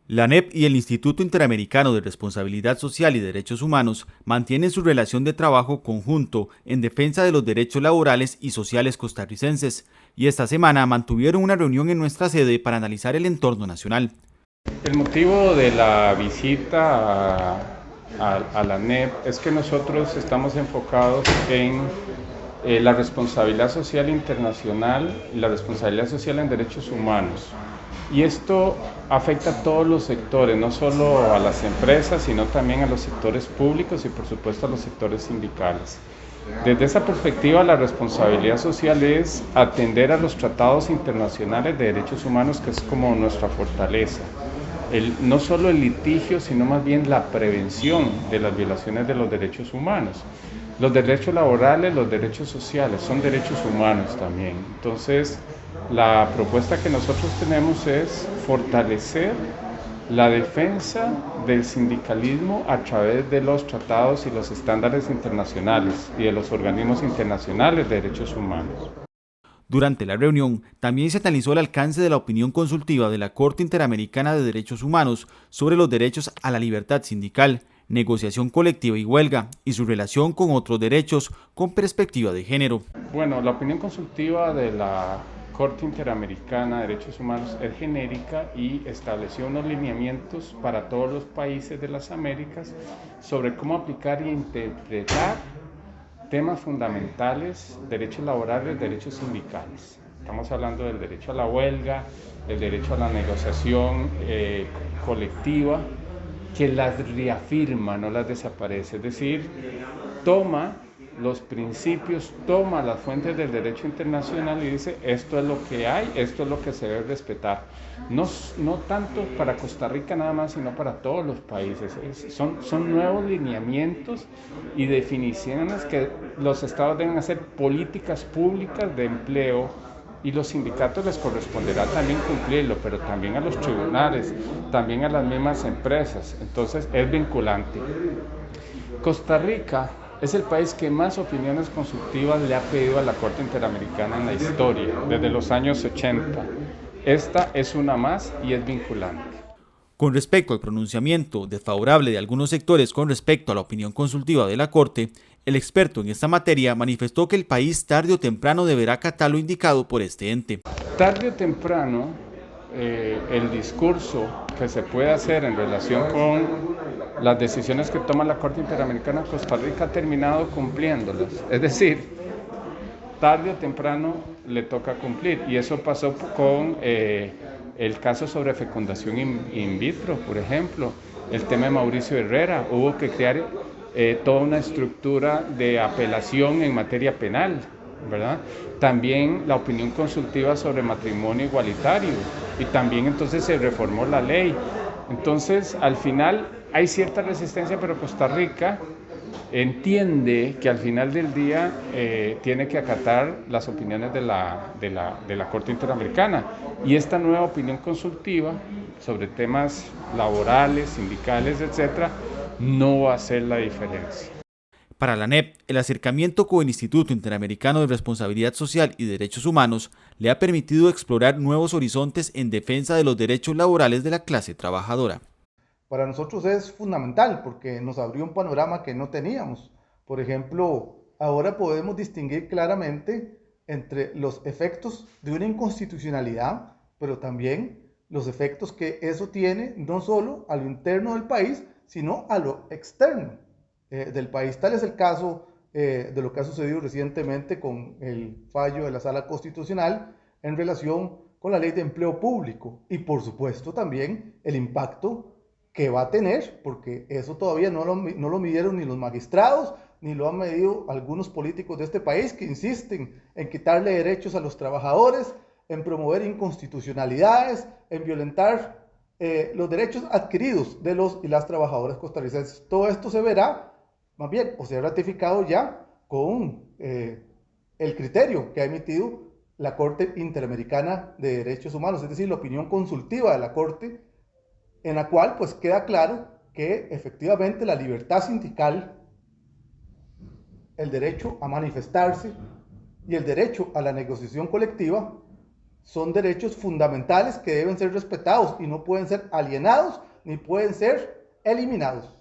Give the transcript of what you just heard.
La ANEP y el Instituto Interamericano de Responsabilidad Social y Derechos Humanos mantienen su relación de trabajo conjunto en defensa de los derechos laborales y sociales costarricenses, y esta semana mantuvieron una reunión en nuestra sede para analizar el entorno nacional. El motivo de la visita a la ANEP es que nosotros estamos enfocados en la responsabilidad social internacional y la responsabilidad social en derechos humanos. Y esto afecta a todos los sectores, no solo a las empresas, sino también a los sectores públicos y por supuesto a los sectores sindicales. Desde esa perspectiva, la responsabilidad social es atender a los tratados internacionales de derechos humanos, que es como nuestra fortaleza. No solo el litigio, sino más bien la prevención de las violaciones de los derechos humanos. Los derechos laborales, los derechos sociales, son derechos humanos también. Entonces, la propuesta que nosotros tenemos es fortalecer la defensa del sindicalismo a través de los tratados y los estándares internacionales y de los organismos internacionales de derechos humanos. Durante la reunión, también se analizó el alcance de la opinión consultiva de la Corte Interamericana de Derechos Humanos sobre los derechos a la libertad sindical, negociación colectiva y huelga, y su relación con otros derechos con perspectiva de género. Bueno, la opinión consultiva de la Corte Interamericana de Derechos Humanos es genérica y estableció unos lineamientos para todos los países de las Américas sobre cómo aplicar e interpretar temas fundamentales, derechos laborales, derechos sindicales. Estamos hablando del derecho a la huelga, el derecho a la negociación colectiva, que las reafirma, no las desaparece. Es decir, toma los principios, toma las fuentes del derecho internacional y dice, esto es lo que hay, esto es lo que se debe respetar. No tanto para Costa Rica nada más, sino para todos los países. Son nuevos lineamientos y definiciones que los estados deben hacer políticas públicas de empleo, y los sindicatos les corresponderá también cumplirlo, pero también a los tribunales, también a las mismas empresas. Entonces es vinculante. Costa Rica es el país que más opiniones consultivas le ha pedido a la Corte Interamericana en la historia, desde los años 80. Esta es una más y es vinculante. Con respecto al pronunciamiento desfavorable de algunos sectores con respecto a la opinión consultiva de la Corte, el experto en esta materia manifestó que el país tarde o temprano deberá acatar lo indicado por este ente. Tarde o temprano, el discurso que se puede hacer en relación con las decisiones que toma la Corte Interamericana, Costa Rica ha terminado cumpliéndolas. Es decir, tarde o temprano le toca cumplir, y eso pasó con el caso sobre fecundación in vitro, por ejemplo, el tema de Mauricio Herrera. Hubo que crear toda una estructura de apelación en materia penal, ¿verdad? También la opinión consultiva sobre matrimonio igualitario, y también entonces se reformó la ley. Entonces, al final hay cierta resistencia, pero Costa Rica entiende que al final del día tiene que acatar las opiniones de la Corte Interamericana, y esta nueva opinión consultiva sobre temas laborales, sindicales, etcétera, no va a hacer la diferencia. Para la ANEP, el acercamiento con el Instituto Interamericano de Responsabilidad Social y Derechos Humanos le ha permitido explorar nuevos horizontes en defensa de los derechos laborales de la clase trabajadora. Para nosotros es fundamental porque nos abrió un panorama que no teníamos. Por ejemplo, ahora podemos distinguir claramente entre los efectos de una inconstitucionalidad, pero también los efectos que eso tiene no solo a lo interno del país, sino a lo externo del país. Tal es el caso de lo que ha sucedido recientemente con el fallo de la Sala Constitucional en relación con la Ley de Empleo Público, y por supuesto también el impacto que va a tener, porque eso todavía no lo midieron ni los magistrados, ni lo han medido algunos políticos de este país, que insisten en quitarle derechos a los trabajadores, en promover inconstitucionalidades, en violentar los derechos adquiridos de los y las trabajadoras costarricenses. Todo esto se verá, más bien, o se ha ratificado ya con el criterio que ha emitido la Corte Interamericana de Derechos Humanos, es decir, la opinión consultiva de la Corte, en la cual pues queda claro que efectivamente la libertad sindical, el derecho a manifestarse, y el derecho a la negociación colectiva son derechos fundamentales que deben ser respetados y no pueden ser alienados ni pueden ser eliminados.